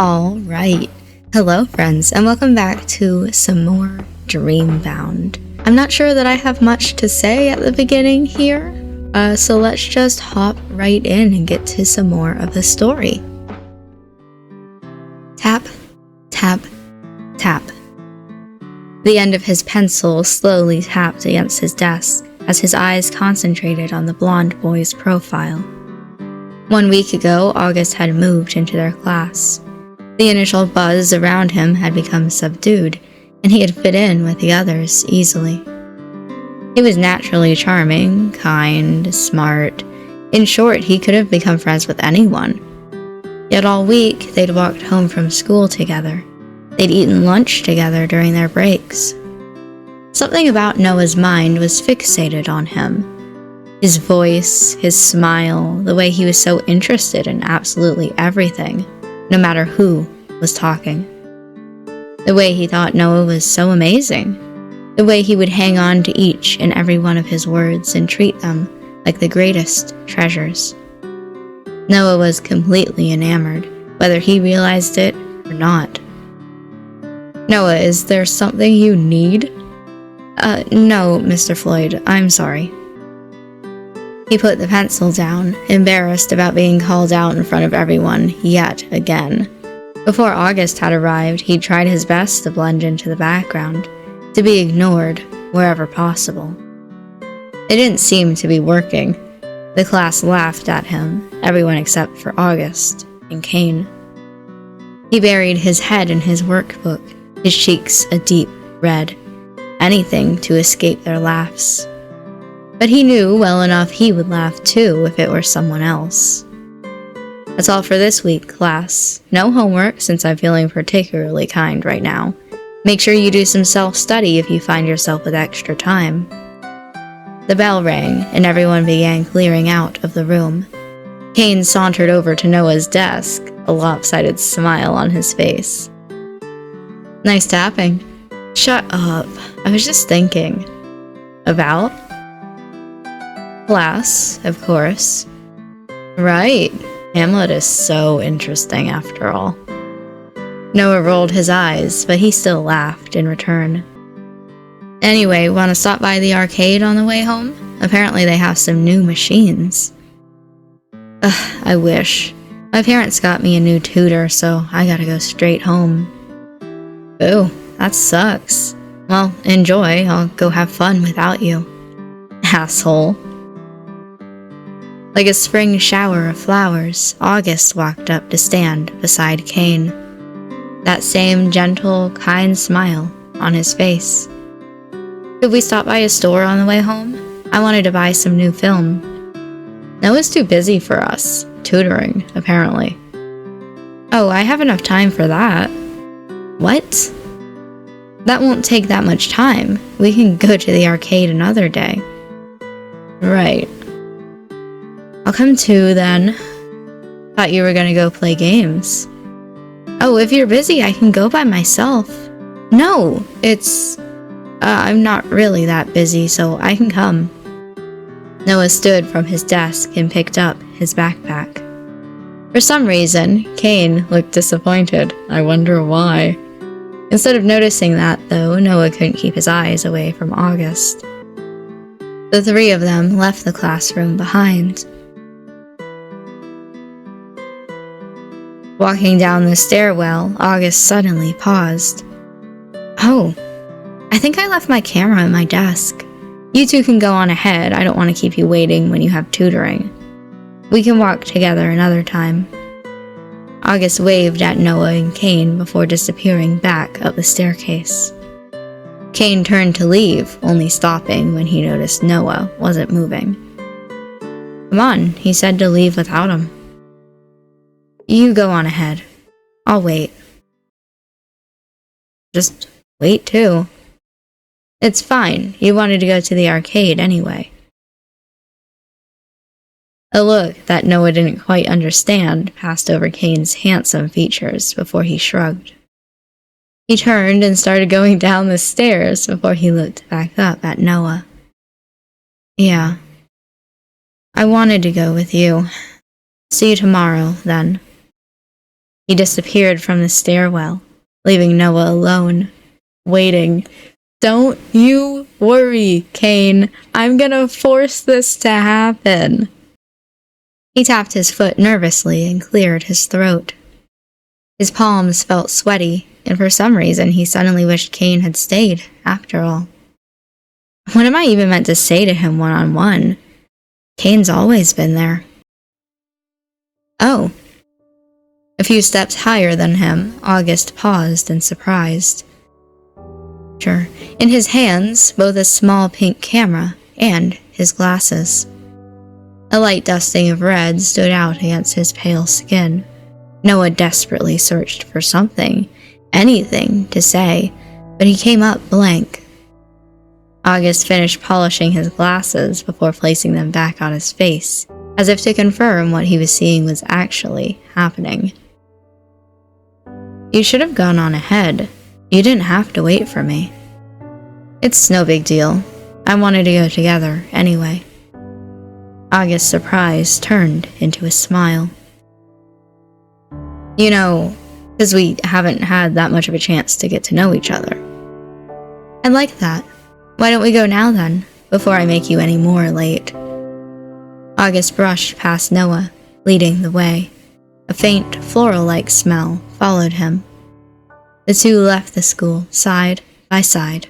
All right. Hello, friends, and welcome back to some more Dreambound. I'm not sure that I have much to say at the beginning here, so let's just hop right in and get to some more of the story. Tap, tap, tap. The end of his pencil slowly tapped against his desk as his eyes concentrated on the blonde boy's profile. 1 week ago, August had moved into their class. The initial buzz around him had become subdued, and he had fit in with the others easily. He was naturally charming, kind, smart. In short, he could have become friends with anyone. Yet all week, they'd walked home from school together. They'd eaten lunch together during their breaks. Something about Noah's mind was fixated on him. His voice, his smile, the way he was so interested in absolutely everything, no matter who was talking. The way he thought Noah was so amazing. The way he would hang on to each and every one of his words and treat them like the greatest treasures. Noah was completely enamored, whether he realized it or not. "Noah, is there something you need?" No, Mr. Floyd, I'm sorry." He put the pencil down, embarrassed about being called out in front of everyone yet again. Before August had arrived, he'd tried his best to blend into the background, to be ignored wherever possible. It didn't seem to be working. The class laughed at him, everyone except for August and Kane. He buried his head in his workbook, his cheeks a deep red, anything to escape their laughs. But he knew well enough he would laugh too if it were someone else. That's all for this week, class. No homework since I'm feeling particularly kind right now. Make sure you do some self-study if you find yourself with extra time. The bell rang and everyone began clearing out of the room. Kane sauntered over to Noah's desk, a lopsided smile on his face. "Nice tapping." "Shut up. I was just thinking." "About?" "Class, of course." "Right. Hamlet is so interesting after all." Noah rolled his eyes, but he still laughed in return. "Anyway, want to stop by the arcade on the way home? Apparently they have some new machines." "Ugh, I wish. My parents got me a new tutor, so I gotta go straight home." "Boo, that sucks. Well, enjoy. I'll go have fun without you." "Asshole." Like a spring shower of flowers, August walked up to stand beside Kane. That same gentle, kind smile on his face. "Could we stop by a store on the way home? I wanted to buy some new film." "Noah's too busy for us. Tutoring, apparently." "Oh, I have enough time for that." "What?" "That won't take that much time. We can go to the arcade another day." "Right. I'll come too, then." "Thought you were gonna go play games." "Oh, if you're busy, I can go by myself." "No, I'm not really that busy, so I can come." Noah stood from his desk and picked up his backpack. For some reason, Kane looked disappointed. I wonder why. Instead of noticing that, though, Noah couldn't keep his eyes away from August. The three of them left the classroom behind. Walking down the stairwell, August suddenly paused. "Oh, I think I left my camera at my desk. You two can go on ahead. I don't want to keep you waiting when you have tutoring. We can walk together another time." August waved at Noah and Kane before disappearing back up the staircase. Kane turned to leave, only stopping when he noticed Noah wasn't moving. "Come on," he said to leave without him. "You go on ahead. I'll wait." "Just wait too." "It's fine. You wanted to go to the arcade anyway." A look that Noah didn't quite understand passed over Kane's handsome features before he shrugged. He turned and started going down the stairs before he looked back up at Noah. "Yeah. I wanted to go with you. See you tomorrow, then." He disappeared from the stairwell, leaving Noah alone, waiting. "Don't you worry, Kane. I'm gonna force this to happen." He tapped his foot nervously and cleared his throat. His palms felt sweaty, and for some reason he suddenly wished Kane had stayed, after all. What am I even meant to say to him one-on-one? Kane's always been there. Oh. A few steps higher than him, August paused in surprise. Sure, in his hands, both a small pink camera and his glasses. A light dusting of red stood out against his pale skin. Noah desperately searched for something, anything to say, but he came up blank. August finished polishing his glasses before placing them back on his face, as if to confirm what he was seeing was actually happening. "You should have gone on ahead. You didn't have to wait for me." "It's no big deal. I wanted to go together, anyway." August's surprise turned into a smile. "You know, because we haven't had that much of a chance to get to know each other." "I like that. Why don't we go now then, before I make you any more late?" August brushed past Noah, leading the way. A faint, floral-like smell followed him. The two left the school, side by side.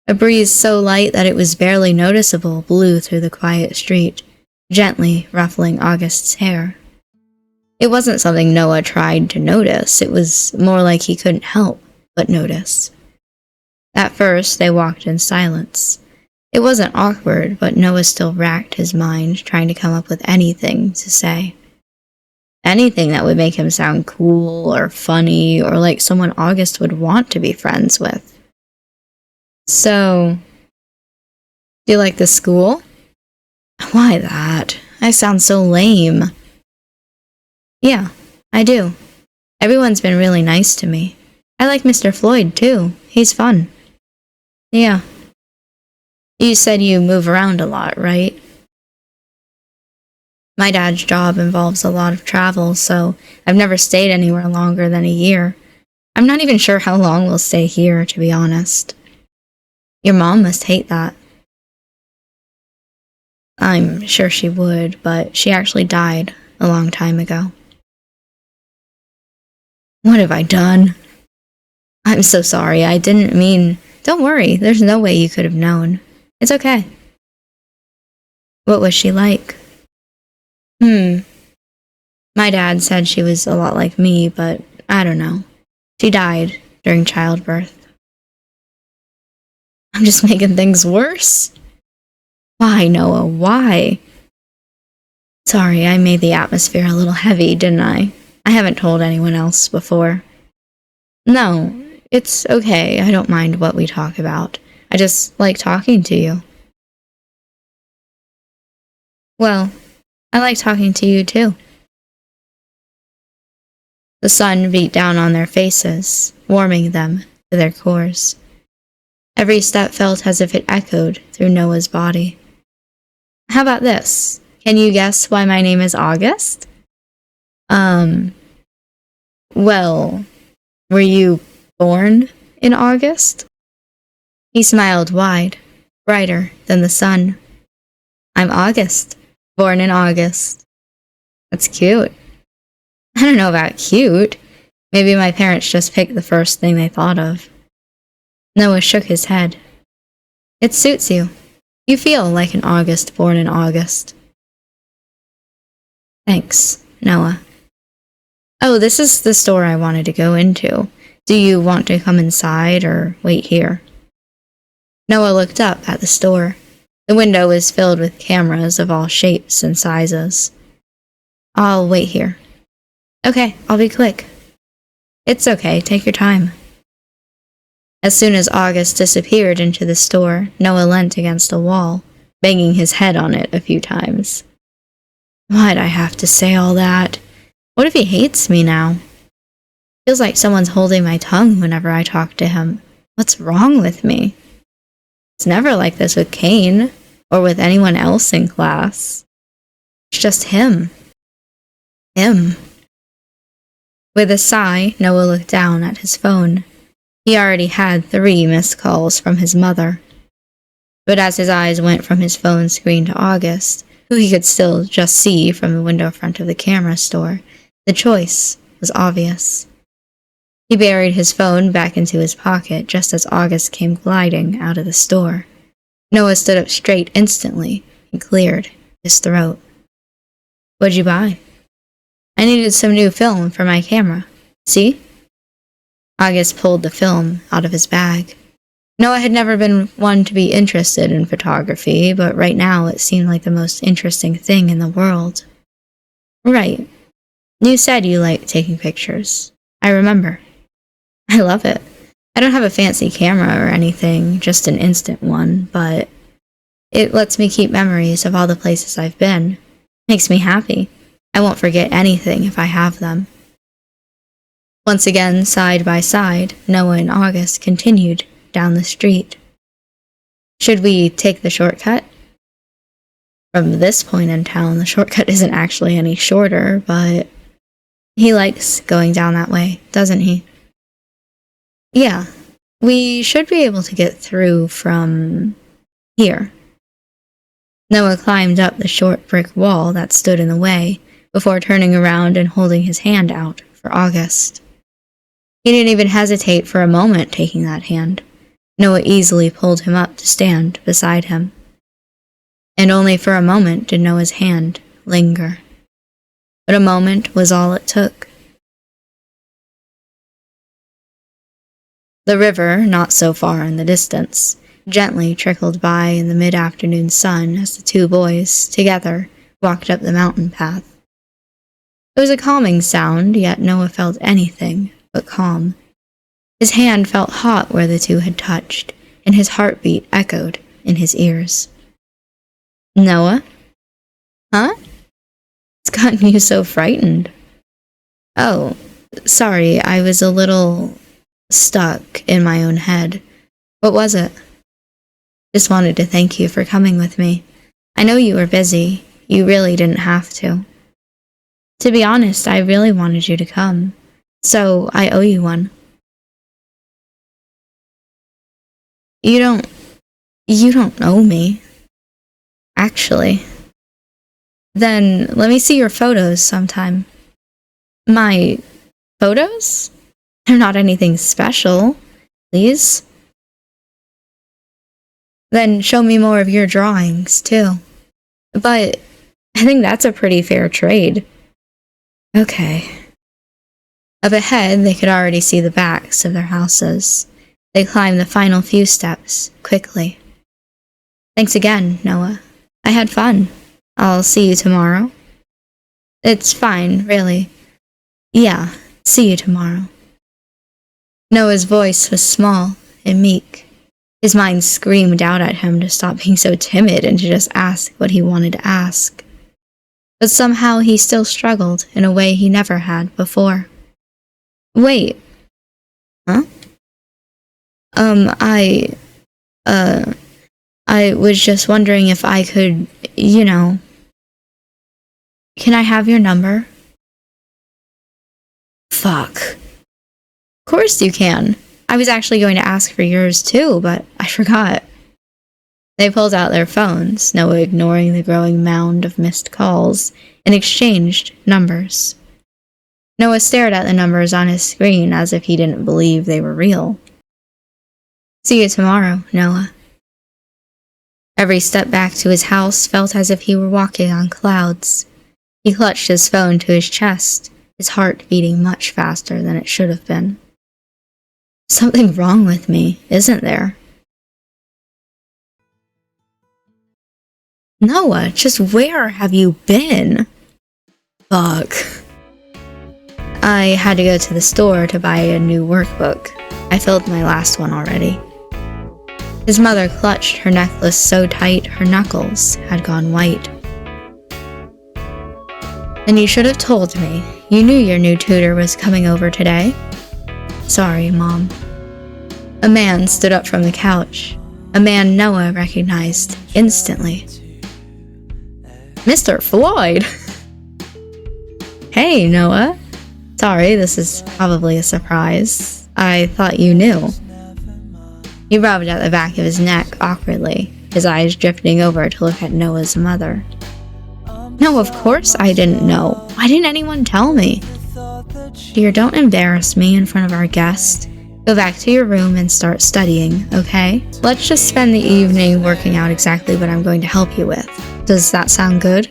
A breeze so light that it was barely noticeable blew through the quiet street, gently ruffling August's hair. It wasn't something Noah tried to notice, it was more like he couldn't help but notice. At first, they walked in silence. It wasn't awkward, but Noah still racked his mind, trying to come up with anything to say. Anything that would make him sound cool or funny or like someone August would want to be friends with. "So, do you like the school?" "Why that? I sound so lame." "Yeah, I do. Everyone's been really nice to me. I like Mr. Floyd, too. He's fun." "Yeah. You said you move around a lot, right?" "My dad's job involves a lot of travel, so I've never stayed anywhere longer than a year. I'm not even sure how long we'll stay here, to be honest." "Your mom must hate that." "I'm sure she would, but she actually died a long time ago." "What have I done?" "I'm so sorry, I didn't mean..." "Don't worry, there's no way you could have known. It's okay." "What was she like?" My dad said she was a lot like me, but I don't know. She died during childbirth." I'm just making things worse. Why, Noah, why? Sorry, I made the atmosphere a little heavy, didn't I? I haven't told anyone else before. No, it's okay. I don't mind what we talk about. I just like talking to you. Well, I like talking to you too. The sun beat down on their faces, warming them to their cores. Every step felt as if it echoed through Noah's body. How about this? Can you guess why my name is August? Well, were you born in August? He smiled wide, brighter than the sun. I'm August, born in August. That's cute. I don't know about cute. Maybe my parents just picked the first thing they thought of. Noah shook his head. It suits you. You feel like an August born in August. Thanks, Noah. Oh, this is the store I wanted to go into. Do you want to come inside or wait here? Noah looked up at the store. The window was filled with cameras of all shapes and sizes. I'll wait here. Okay, I'll be quick. It's okay, take your time. As soon as August disappeared into the store, Noah leant against a wall, banging his head on it a few times. Why'd I have to say all that? What if he hates me now? Feels like someone's holding my tongue whenever I talk to him. What's wrong with me? It's never like this with Kane, or with anyone else in class. It's just him, him. With a sigh, Noah looked down at his phone. He already had 3 missed calls from his mother. But as his eyes went from his phone screen to August, who he could still just see from the window front of the camera store, the choice was obvious. He buried his phone back into his pocket just as August came gliding out of the store. Noah stood up straight instantly and cleared his throat. "What'd you buy?" "I needed some new film for my camera. See?" August pulled the film out of his bag. Noah had never been one to be interested in photography, but right now it seemed like the most interesting thing in the world. "Right. You said you like taking pictures. I remember." "I love it. I don't have a fancy camera or anything, just an instant one, but it lets me keep memories of all the places I've been. Makes me happy. I won't forget anything if I have them." Once again, side by side, Noah and August continued down the street. "Should we take the shortcut?" From this point in town, the shortcut isn't actually any shorter, but he likes going down that way, doesn't he? "Yeah, we should be able to get through from here." Noah climbed up the short brick wall that stood in the way before turning around and holding his hand out for August. He didn't even hesitate for a moment taking that hand. Noah easily pulled him up to stand beside him. And only for a moment did Noah's hand linger. But a moment was all it took. The river, not so far in the distance, gently trickled by in the mid-afternoon sun as the 2 boys, together, walked up the mountain path. It was a calming sound, yet Noah felt anything but calm. His hand felt hot where the 2 had touched, and his heartbeat echoed in his ears. "Noah? Huh? It's gotten you so frightened." "Oh, sorry, I was a little stuck in my own head. What was it?" "Just wanted to thank you for coming with me. I know you were busy. You really didn't have to. To be honest, I really wanted you to come, so I owe you one." You don't owe me. Actually. Then let me see your photos sometime." "My photos? They're not anything special. Please." "Then show me more of your drawings, too." "But I think that's a pretty fair trade." "Okay." Up ahead, they could already see the backs of their houses. They climbed the final few steps, quickly. "Thanks again, Noah. I had fun. I'll see you tomorrow." "It's fine, really. Yeah, see you tomorrow." Noah's voice was small and meek. His mind screamed out at him to stop being so timid and to just ask what he wanted to ask. But somehow he still struggled in a way he never had before. "Wait. Huh? I was just wondering if I could, can I have your number?" Fuck. Of course you can. I was actually going to ask for yours too, but I forgot. They pulled out their phones, Noah ignoring the growing mound of missed calls, and exchanged numbers. Noah stared at the numbers on his screen as if he didn't believe they were real. "See you tomorrow, Noah." Every step back to his house felt as if he were walking on clouds. He clutched his phone to his chest, his heart beating much faster than it should have been. Something wrong with me, isn't there? "Noah, just where have you been?" Fuck. I had to go to the store to buy a new workbook. I filled my last one already. His mother clutched her necklace so tight her knuckles had gone white. "Then you should have told me. You knew your new tutor was coming over today." "Sorry, Mom." A man stood up from the couch. A man Noah recognized instantly. "Mr. Floyd!" Hey, Noah. Sorry, this is probably a surprise. I thought you knew. He rubbed at the back of his neck awkwardly, his eyes drifting over to look at Noah's mother. No, of course I didn't know. Why didn't anyone tell me? Dear, don't embarrass me in front of our guest. Go back to your room and start studying, okay? Let's just spend the evening working out exactly what I'm going to help you with. Does that sound good?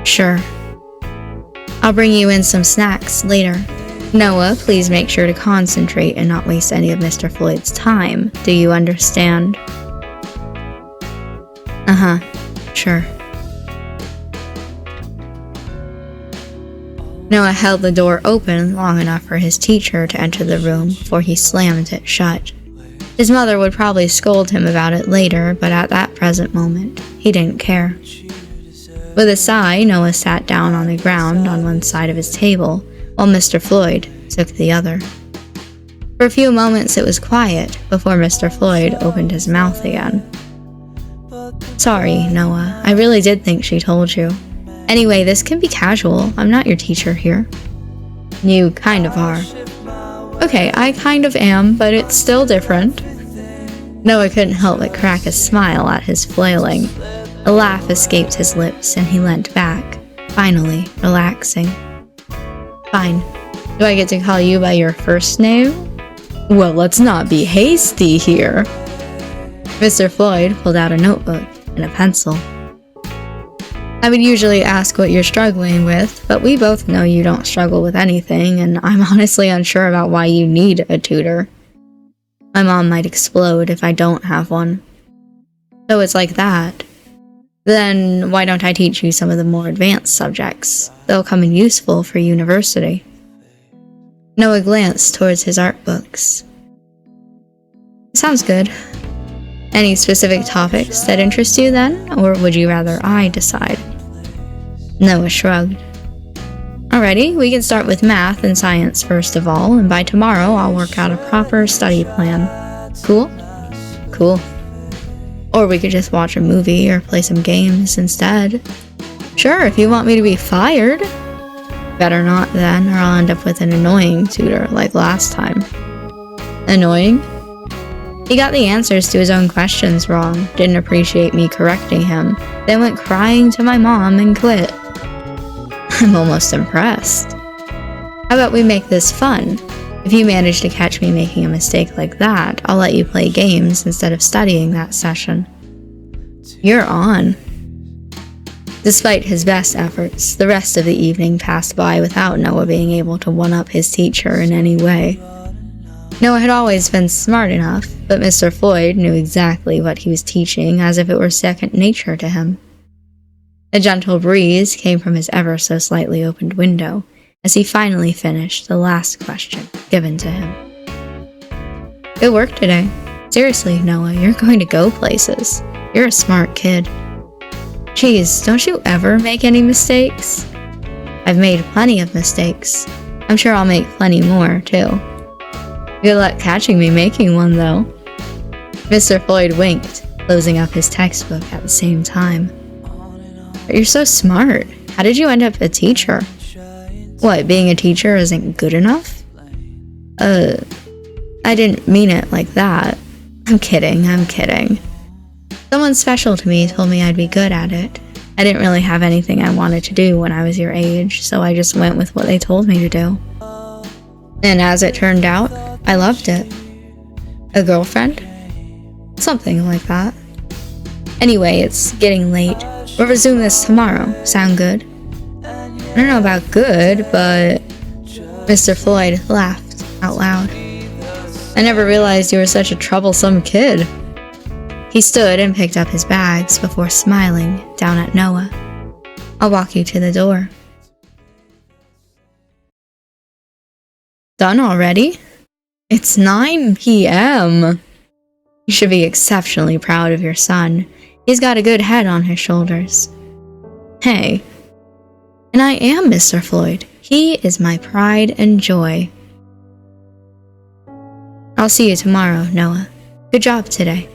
Sure. I'll bring you in some snacks later. Noah, please make sure to concentrate and not waste any of Mr. Floyd's time. Do you understand? Uh-huh. Sure. Noah held the door open long enough for his teacher to enter the room before he slammed it shut. His mother would probably scold him about it later, but at that present moment, he didn't care. With a sigh, Noah sat down on the ground on one side of his table, while Mr. Floyd took the other. For a few moments it was quiet before Mr. Floyd opened his mouth again. Sorry, Noah, I really did think she told you. Anyway, this can be casual. I'm not your teacher here. You kind of are. Okay, I kind of am, but it's still different. Noah couldn't help but crack a smile at his flailing. A laugh escaped his lips and he leant back, finally relaxing. Fine. Do I get to call you by your first name? Well, let's not be hasty here. Mr. Floyd pulled out a notebook and a pencil. I would usually ask what you're struggling with, but we both know you don't struggle with anything, and I'm honestly unsure about why you need a tutor. My mom might explode if I don't have one. So it's like that. Then why don't I teach you some of the more advanced subjects? They'll come in useful for university. Noah glanced towards his art books. Sounds good. Any specific topics that interest you then, or would you rather I decide? Noah shrugged. Alrighty, we can start with math and science first of all, and by tomorrow I'll work out a proper study plan. Cool? Cool. Or we could just watch a movie or play some games instead. Sure, if you want me to be fired. Better not then, or I'll end up with an annoying tutor like last time. Annoying? He got the answers to his own questions wrong, didn't appreciate me correcting him, then went crying to my mom and quit. I'm almost impressed. How about we make this fun? If you manage to catch me making a mistake like that, I'll let you play games instead of studying that session. You're on. Despite his best efforts, the rest of the evening passed by without Noah being able to one-up his teacher in any way. Noah had always been smart enough, but Mr. Floyd knew exactly what he was teaching as if it were second nature to him. A gentle breeze came from his ever so slightly opened window as he finally finished the last question given to him. Good work today. Seriously, Noah, you're going to go places. You're a smart kid. Geez, don't you ever make any mistakes? I've made plenty of mistakes. I'm sure I'll make plenty more, too. Good luck catching me making one, though. Mr. Floyd winked, closing up his textbook at the same time. But you're so smart. How did you end up a teacher? What, being a teacher isn't good enough? I didn't mean it like that. I'm kidding. Someone special to me told me I'd be good at it. I didn't really have anything I wanted to do when I was your age, so I just went with what they told me to do. And as it turned out, I loved it. A girlfriend? Something like that. Anyway, it's getting late. We'll resume this tomorrow. Sound good? I don't know about good, but... Mr. Floyd laughed out loud. I never realized you were such a troublesome kid. He stood and picked up his bags before smiling down at Noah. I'll walk you to the door. Done already? It's 9 p.m. You should be exceptionally proud of your son. He's got a good head on his shoulders. Hey. And I am Mr. Floyd. He is my pride and joy. I'll see you tomorrow, Noah. Good job today.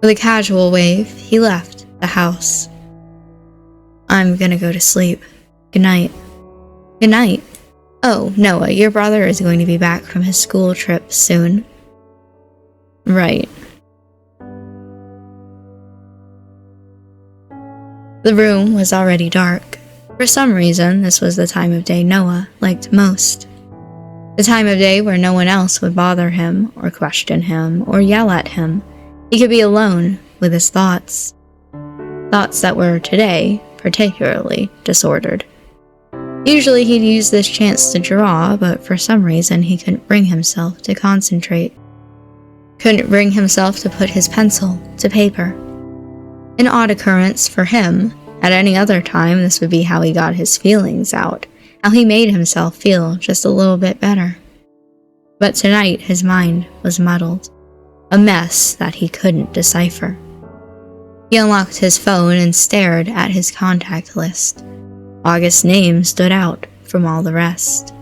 With a casual wave, he left the house. I'm gonna go to sleep. Good night. Good night. Oh, Noah, your brother is going to be back from his school trip soon. Right. The room was already dark. For some reason, this was the time of day Noah liked most. The time of day where no one else would bother him, or question him, or yell at him. He could be alone with his thoughts. Thoughts that were, today, particularly disordered. Usually he'd use this chance to draw, but for some reason he couldn't bring himself to concentrate. Couldn't bring himself to put his pencil to paper. An odd occurrence for him. At any other time, this would be how he got his feelings out, how he made himself feel just a little bit better. But tonight his mind was muddled, a mess that he couldn't decipher. He unlocked his phone and stared at his contact list. August's name stood out from all the rest.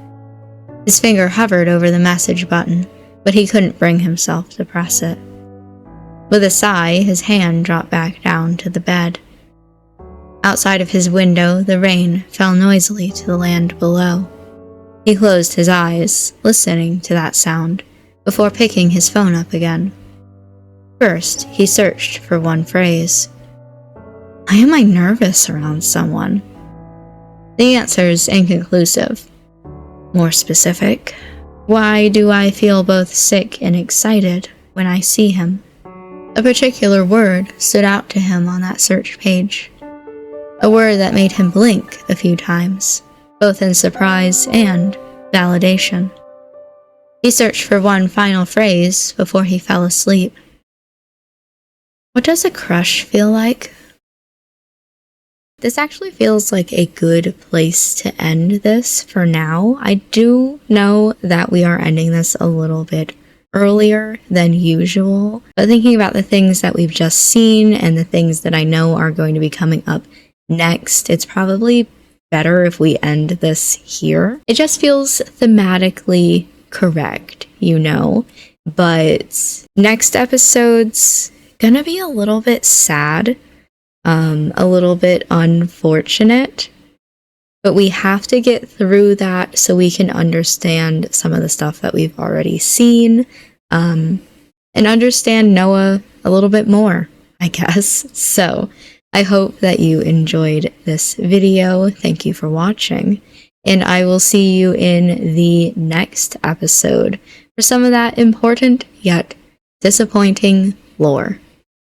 His finger hovered over the message button, but he couldn't bring himself to press it. With a sigh, his hand dropped back down to the bed. Outside of his window, the rain fell noisily to the land below. He closed his eyes, listening to that sound, before picking his phone up again. First, he searched for one phrase. Why am I nervous around someone? The answer's inconclusive. More specific, why do I feel both sick and excited when I see him? A particular word stood out to him on that search page. A word that made him blink a few times, both in surprise and validation. He searched for one final phrase before he fell asleep. What does a crush feel like? This actually feels like a good place to end this for now. I do know that we are ending this a little bit earlier than usual, but thinking about the things that we've just seen and the things that I know are going to be coming up next, it's probably better if we end this here. It just feels thematically correct, you know, but next episode's gonna be a little bit sad, a little bit unfortunate, but we have to get through that so we can understand some of the stuff that we've already seen, and understand Noah a little bit more, I guess. So I hope that you enjoyed this video. Thank you for watching, and I will see you in the next episode for some of that important yet disappointing lore.